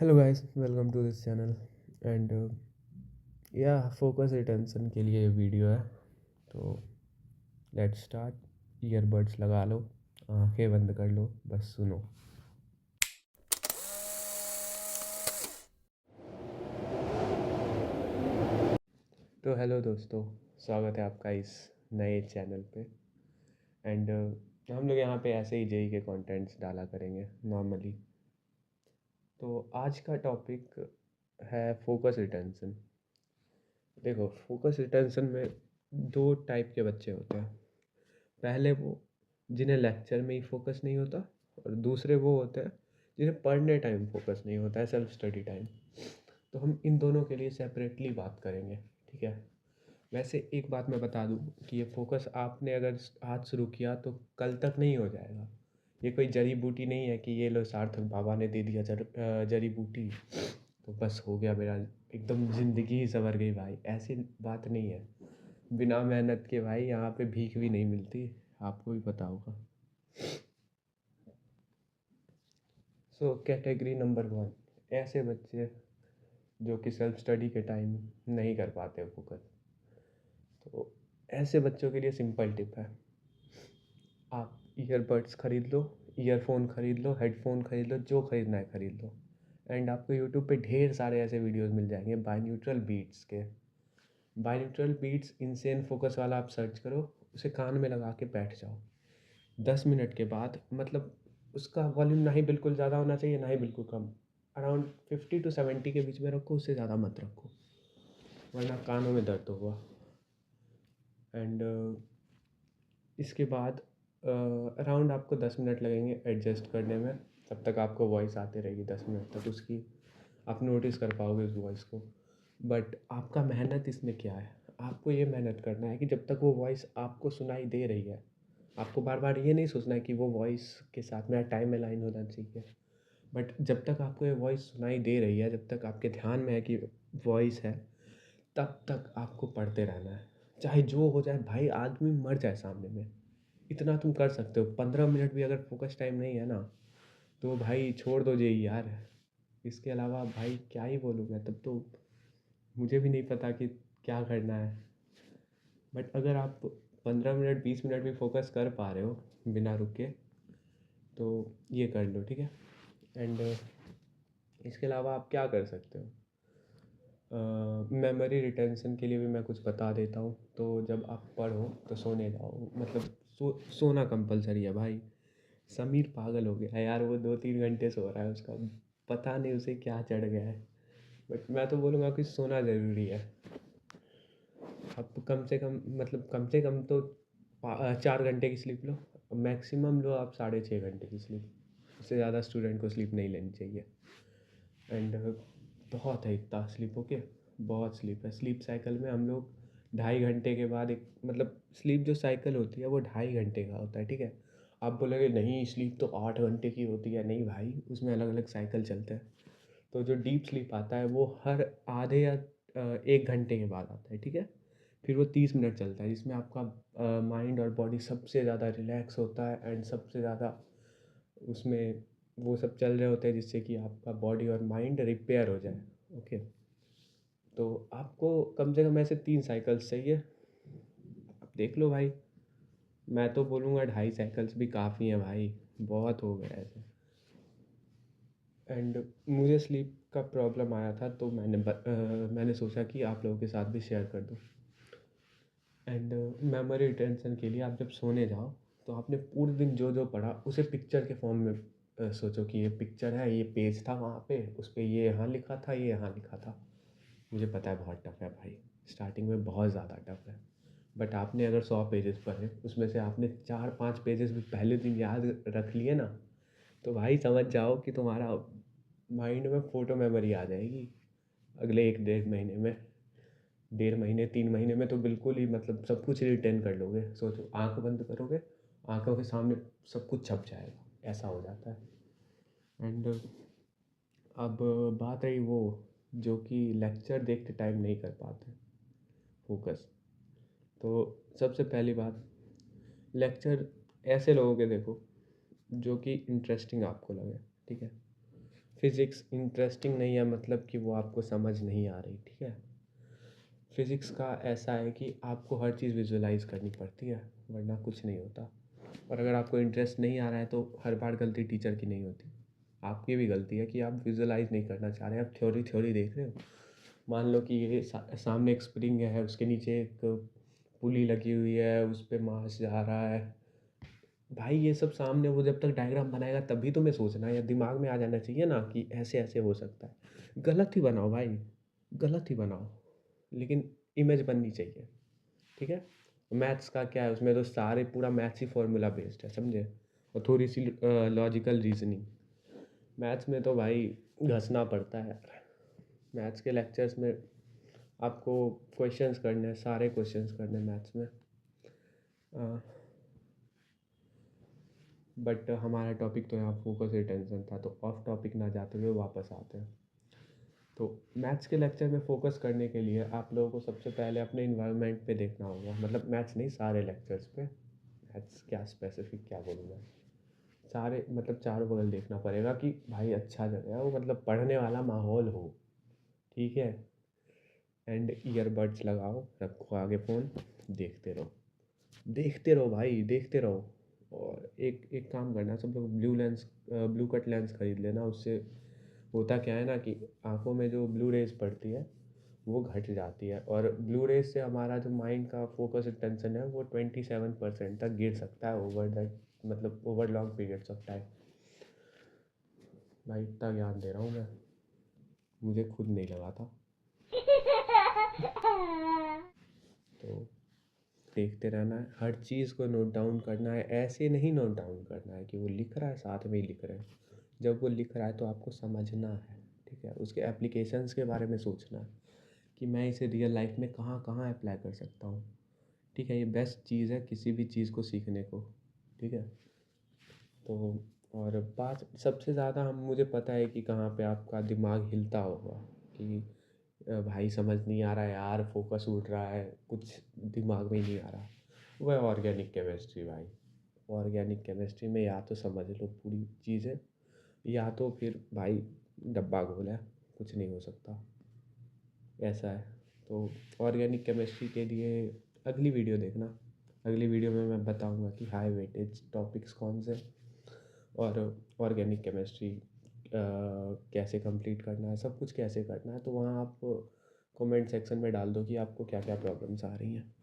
Hello guys, welcome to this channel and या focus retention के लिए वीडियो है। तो लेट्स स्टार्ट। ईयरबड्स लगा लो, आंखें बंद कर लो, बस सुनो। तो हेलो दोस्तों, स्वागत है आपका इस नए चैनल पे। एंड हम लोग यहाँ पे ऐसे ही जेई के कंटेंट्स डाला करेंगे नॉर्मली। तो आज का टॉपिक है फोकस रिटेंशन। देखो, फोकस रिटेंशन में दो टाइप के बच्चे होते हैं। पहले वो जिन्हें लेक्चर में ही फोकस नहीं होता, और दूसरे वो होते हैं जिन्हें पढ़ने टाइम फोकस नहीं होता है, सेल्फ स्टडी टाइम। तो हम इन दोनों के लिए सेपरेटली बात करेंगे, ठीक है। वैसे एक बात मैं बता दूं कि ये फोकस आपने अगर आज शुरू किया तो कल तक नहीं हो जाएगा। ये कोई जड़ी बूटी नहीं है कि ये लो सार्थक बाबा ने दे दिया जड़ी बूटी तो बस हो गया मेरा, एकदम ज़िंदगी ही संवर गई। भाई ऐसी बात नहीं है। बिना मेहनत के भाई यहाँ पे भीख भी नहीं मिलती, आपको भी पता होगा। सो कैटेगरी नंबर वन, ऐसे बच्चे जो कि सेल्फ स्टडी के टाइम नहीं कर पाते फोकस। तो ऐसे बच्चों के लिए सिंपल टिप है, आप ईयरबड्स खरीद लो, ईयरफोन खरीद लो, हेडफोन खरीद लो, जो खरीदना है खरीद लो। एंड आपको यूट्यूब पे ढेर सारे ऐसे वीडियोस मिल जाएंगे बाइन्यूट्रल बीट्स के। बाइन्यूट्रल बीट्स इनसेन फोकस वाला आप सर्च करो, उसे कान में लगा के बैठ जाओ। 10 मिनट के बाद, मतलब उसका वॉल्यूम ना ही बिल्कुल ज़्यादा होना चाहिए ना ही बिल्कुल कम, अराउंड 50 to 70 के बीच में रखो, उससे ज़्यादा मत रखो वरना कानों में दर्द होगा। एंड इसके बाद अराउंड आपको 10 मिनट लगेंगे एडजस्ट करने में। तब तक आपको वॉइस आती रहेगी, 10 मिनट तक उसकी आप नोटिस कर पाओगे उस वॉइस को। बट आपका मेहनत इसमें क्या है, आपको ये मेहनत करना है कि जब तक वो वॉइस आपको सुनाई दे रही है, आपको बार बार ये नहीं सोचना है कि वो वॉइस के साथ मेरा टाइम अलाइन होना चाहिए। बट जब तक आपको ये वॉइस सुनाई दे रही है, जब तक आपके ध्यान में है कि वॉइस है, तब तक आपको पढ़ते रहना है। चाहे जो हो जाए भाई, आदमी मर जाए सामने में, इतना तुम कर सकते हो। 15 मिनट भी अगर फोकस टाइम नहीं है ना, तो भाई छोड़ दो जेई यार। इसके अलावा भाई क्या ही बोलूँ मैं, तब तो मुझे भी नहीं पता कि क्या करना है। बट अगर आप 15 मिनट 20 मिनट भी फोकस कर पा रहे हो बिना रुक के, तो ये कर लो, ठीक है। एंड इसके अलावा आप क्या कर सकते हो, मेमोरी रिटेंशन के लिए भी मैं कुछ बता देता हूँ। तो जब आप पढ़ो तो सोने जाओ, मतलब सोना कंपलसरी है भाई। समीर पागल हो गया है यार, वो 2-3 घंटे सो रहा है, उसका पता नहीं उसे क्या चढ़ गया है। बट मैं तो बोलूँगा कि सोना ज़रूरी है। आप कम से कम, मतलब कम से कम तो 4 घंटे की स्लीप लो, मैक्सिमम लो आप 6.5 घंटे की स्लीप। उससे ज़्यादा स्टूडेंट को स्लीप नहीं लेनी चाहिए। एंड बहुत है इतना स्लीप, ओके। बहुत स्लीप है। स्लीप साइकिल में हम लोग 2.5 घंटे के बाद एक, मतलब स्लीप जो साइकिल होती है वो 2.5 घंटे का होता है, ठीक है। आप बोलोगे नहीं स्लीप तो 8 घंटे की होती है, नहीं भाई, उसमें अलग अलग साइकिल चलते हैं। तो जो डीप स्लीप आता है वो हर आधे या 1 घंटे के बाद आता है, ठीक है। फिर वो 30 मिनट चलता है, जिसमें आपका माइंड और बॉडी सबसे ज़्यादा रिलैक्स होता है एंड सबसे ज़्यादा उसमें वो सब चल रहे होते हैं जिससे कि आपका बॉडी और माइंड रिपेयर हो जाए, ओके। तो आपको कम से कम ऐसे 3 साइकिल्स चाहिए। अब देख लो भाई, मैं तो बोलूँगा 2.5 साइकिल्स भी काफ़ी हैं भाई, बहुत हो गया ऐसे। एंड मुझे स्लीप का प्रॉब्लम आया था, तो मैंने सोचा कि आप लोगों के साथ भी शेयर कर दूँ। एंड मेमोरी रिटेंशन के लिए आप जब सोने जाओ, तो आपने पूरे दिन जो जो पढ़ा उसे पिक्चर के फॉर्म में सोचो कि ये पिक्चर है, ये पेज था वहाँ पे, उस पे ये यहाँ लिखा था, ये यहाँ लिखा था। मुझे पता है बहुत टफ है भाई, स्टार्टिंग में बहुत ज़्यादा टफ है। बट आपने अगर 100 पेजेस पढ़े, उसमें से आपने 4-5 पेजेस भी पहले दिन याद रख लिए ना, तो भाई समझ जाओ कि तुम्हारा माइंड में फ़ोटो मेमोरी आ जाएगी अगले 1-1.5 महीने में। 1.5 महीने 3 महीने में तो बिल्कुल ही, मतलब सब कुछ रिटेन कर लोगे। सोचो, आंख बंद करोगे, आंखों के सामने सब कुछ छप जाएगा, ऐसा हो जाता है। एंड अब बात रही वो जो कि लेक्चर देखते टाइम नहीं कर पाते फोकस। तो सबसे पहली बात, लेक्चर ऐसे लोगों के देखो जो कि इंटरेस्टिंग आपको लगे, ठीक है। फिज़िक्स इंटरेस्टिंग नहीं है मतलब कि वो आपको समझ नहीं आ रही, ठीक है? फिज़िक्स का ऐसा है कि आपको हर चीज़ विज़ुअलाइज़ करनी पड़ती है, वरना कुछ नहीं होता। और अगर आपको इंटरेस्ट नहीं आ रहा है तो हर बार गलती टीचर की नहीं होती, आपकी भी गलती है कि आप विज़ुअलाइज़ नहीं करना चाह रहे हैं, आप थ्योरी थ्योरी देख रहे हो। मान लो कि ये सामने एक स्प्रिंग है, उसके नीचे एक पुली लगी हुई है, उस पे मास जा रहा है। भाई ये सब सामने वो जब तक डायग्राम बनाएगा तभी तुम्हें सोचना है या दिमाग में आ जाना चाहिए ना कि ऐसे ऐसे हो सकता है। गलत ही बनाओ भाई, गलत ही बनाओ, लेकिन इमेज बननी चाहिए, ठीक है? मैथ्स का क्या है, उसमें तो सारे पूरा मैथ्स ही फॉर्मूला बेस्ड है, समझे? और थोड़ी सी लॉजिकल रीजनिंग। मैथ्स में तो भाई घसना पड़ता है यार। मैथ्स के लेक्चर्स में आपको क्वेश्चंस करने हैं, सारे क्वेश्चंस करने हैं मैथ्स में। बट हमारा टॉपिक तो यहाँ फोकस रिटेंशन था, तो ऑफ टॉपिक ना जाते हुए वापस आते हैं। तो मैथ्स के लेक्चर में फ़ोकस करने के लिए आप लोगों को सबसे पहले अपने इन्वायरमेंट पे देखना होगा, मतलब मैथ्स नहीं, सारे लेक्चर्स पे। मैथ्स क्या स्पेसिफिक क्या बोलूँ मैं, सारे मतलब चारों बगल देखना पड़ेगा कि भाई अच्छा जगह है वो, मतलब पढ़ने वाला माहौल हो, ठीक है? एंड ईयरबड्स लगाओ, रखो आगे फ़ोन, देखते रहो, देखते रहो भाई, देखते रहो। और एक एक काम करना, सब लोग ब्लू कट लेंस खरीद लेना। उससे होता क्या है ना कि आंखों में जो ब्लू रेज पड़ती है वो घट जाती है, और ब्लू रेज से हमारा जो माइंड का फोकस टेंशन है वो 27% तक गिर सकता है ओवर दैट, मतलब over long periods of time. भाई इतना ज्ञान दे रहा हूँ मैं, मुझे खुद नहीं लगा था। तो देखते रहना है, हर चीज़ को नोट डाउन करना है। ऐसे नहीं नोट डाउन करना है कि वो लिख रहा है साथ में ही लिख रहे हैं। जब वो लिख रहा है तो आपको समझना है, ठीक है? उसके एप्लीकेशंस के बारे में सोचना है कि मैं इसे रियल लाइफ में कहाँ कहाँ अप्लाई कर सकता हूँ, ठीक है? ये बेस्ट चीज़ है किसी भी चीज़ को सीखने को, ठीक है? तो और बात सबसे ज़्यादा हम मुझे पता है कि कहाँ पे आपका दिमाग हिलता होगा कि भाई समझ नहीं आ रहा है यार, फोकस उड़ रहा है, कुछ दिमाग में ही नहीं आ रहा। वह ऑर्गेनिक केमिस्ट्री भाई, ऑर्गेनिक केमिस्ट्री में या तो समझ लो पूरी चीज़ें, या तो फिर भाई डब्बा गोल है, कुछ नहीं हो सकता, ऐसा है। तो ऑर्गेनिक केमिस्ट्री के लिए अगली वीडियो देखना, अगली वीडियो में मैं बताऊंगा कि हाई वेटेज टॉपिक्स कौन से, और ऑर्गेनिक केमिस्ट्री कैसे कंप्लीट करना है, सब कुछ कैसे करना है। तो वहाँ आप कमेंट सेक्शन में डाल दो कि आपको क्या क्या प्रॉब्लम्स आ रही हैं।